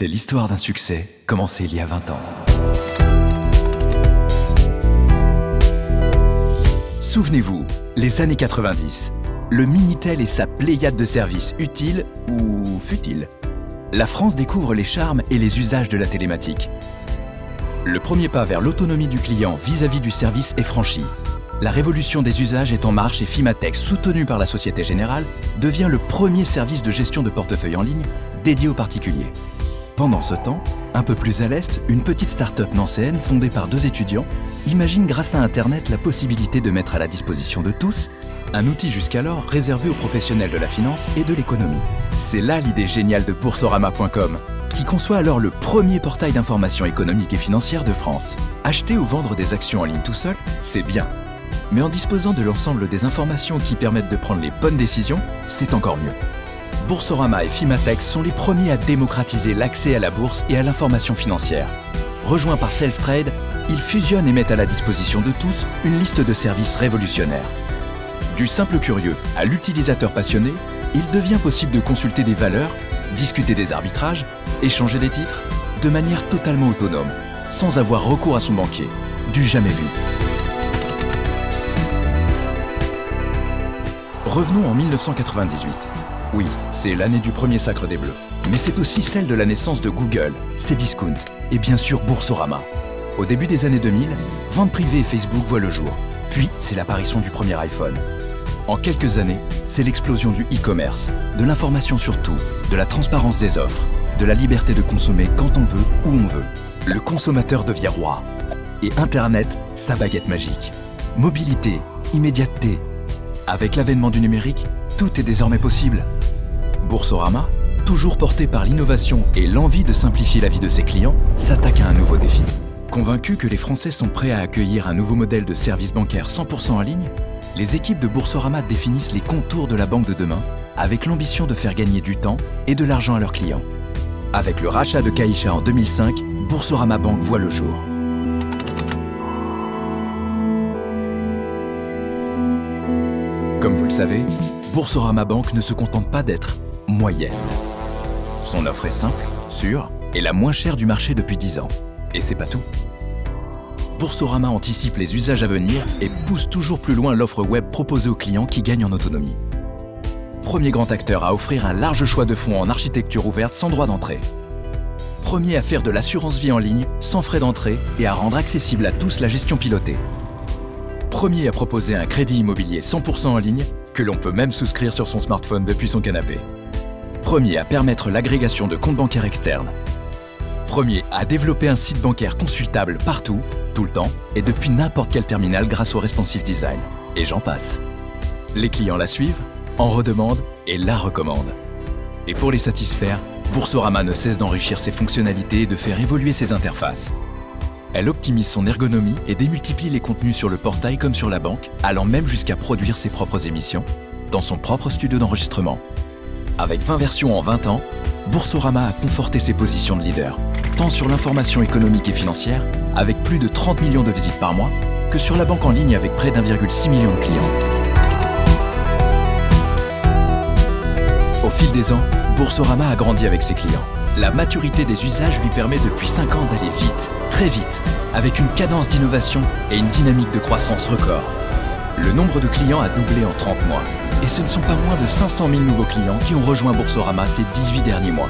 C'est l'histoire d'un succès commencé il y a 20 ans. Souvenez-vous, les années 90, le Minitel et sa pléiade de services utiles ou futiles. La France découvre les charmes et les usages de la télématique. Le premier pas vers l'autonomie du client vis-à-vis du service est franchi. La révolution des usages est en marche et Fimatex, soutenu par la Société Générale, devient le premier service de gestion de portefeuille en ligne dédié aux particuliers. Pendant ce temps, un peu plus à l'est, une petite start-up nancéenne fondée par 2 étudiants imagine grâce à Internet la possibilité de mettre à la disposition de tous un outil jusqu'alors réservé aux professionnels de la finance et de l'économie. C'est là l'idée géniale de Boursorama.com, qui conçoit alors le premier portail d'information économique et financière de France. Acheter ou vendre des actions en ligne tout seul, c'est bien. Mais en disposant de l'ensemble des informations qui permettent de prendre les bonnes décisions, c'est encore mieux. Boursorama et Fimatex sont les premiers à démocratiser l'accès à la bourse et à l'information financière. Rejoints par Selftrade, ils fusionnent et mettent à la disposition de tous une liste de services révolutionnaires. Du simple curieux à l'utilisateur passionné, il devient possible de consulter des valeurs, discuter des arbitrages, échanger des titres, de manière totalement autonome, sans avoir recours à son banquier. Du jamais vu. Revenons en 1998. Oui, c'est l'année du premier sacre des Bleus. Mais c'est aussi celle de la naissance de Google, Cdiscount et bien sûr Boursorama. Au début des années 2000, vente privée et Facebook voient le jour. Puis, c'est l'apparition du premier iPhone. En quelques années, c'est l'explosion du e-commerce, de l'information sur tout, de la transparence des offres, de la liberté de consommer quand on veut, où on veut. Le consommateur devient roi. Et Internet, sa baguette magique. Mobilité, immédiateté. Avec l'avènement du numérique, tout est désormais possible. Boursorama, toujours porté par l'innovation et l'envie de simplifier la vie de ses clients, s'attaque à un nouveau défi. Convaincus que les Français sont prêts à accueillir un nouveau modèle de service bancaire 100% en ligne, les équipes de Boursorama définissent les contours de la banque de demain avec l'ambition de faire gagner du temps et de l'argent à leurs clients. Avec le rachat de Caixa en 2005, Boursorama Bank voit le jour. Comme vous le savez, Boursorama Bank ne se contente pas d'être moyenne. Son offre est simple, sûre et la moins chère du marché depuis 10 ans. Et c'est pas tout. Boursorama anticipe les usages à venir et pousse toujours plus loin l'offre web proposée aux clients qui gagnent en autonomie. Premier grand acteur à offrir un large choix de fonds en architecture ouverte sans droit d'entrée. Premier à faire de l'assurance vie en ligne sans frais d'entrée et à rendre accessible à tous la gestion pilotée. Premier à proposer un crédit immobilier 100% en ligne que l'on peut même souscrire sur son smartphone depuis son canapé. Premier à permettre l'agrégation de comptes bancaires externes. Premier à développer un site bancaire consultable partout, tout le temps et depuis n'importe quel terminal grâce au responsive design. Et j'en passe. Les clients la suivent, en redemandent et la recommandent. Et pour les satisfaire, Boursorama ne cesse d'enrichir ses fonctionnalités et de faire évoluer ses interfaces. Elle optimise son ergonomie et démultiplie les contenus sur le portail comme sur la banque, allant même jusqu'à produire ses propres émissions dans son propre studio d'enregistrement. Avec 20 versions en 20 ans, Boursorama a conforté ses positions de leader, tant sur l'information économique et financière, avec plus de 30 millions de visites par mois, que sur la banque en ligne avec près d'1,6 million de clients. Au fil des ans, Boursorama a grandi avec ses clients. La maturité des usages lui permet depuis 5 ans d'aller vite, très vite, avec une cadence d'innovation et une dynamique de croissance record. Le nombre de clients a doublé en 30 mois. Et ce ne sont pas moins de 500 000 nouveaux clients qui ont rejoint Boursorama ces 18 derniers mois.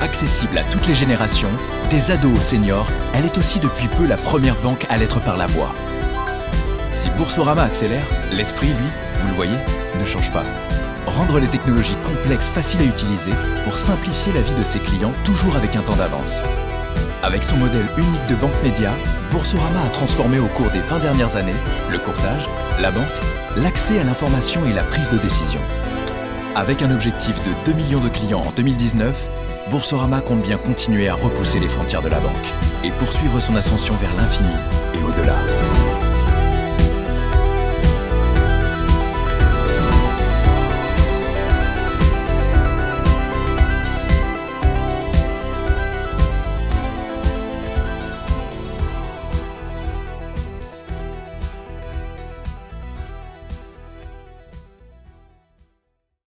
Accessible à toutes les générations, des ados aux seniors, elle est aussi depuis peu la première banque à l'être par la voix. Si Boursorama accélère, l'esprit, lui, vous le voyez, ne change pas. Rendre les technologies complexes faciles à utiliser pour simplifier la vie de ses clients toujours avec un temps d'avance. Avec son modèle unique de banque média, Boursorama a transformé au cours des 20 dernières années le courtage, la banque, l'accès à l'information et la prise de décision. Avec un objectif de 2 millions de clients en 2019, Boursorama compte bien continuer à repousser les frontières de la banque et poursuivre son ascension vers l'infini et au-delà.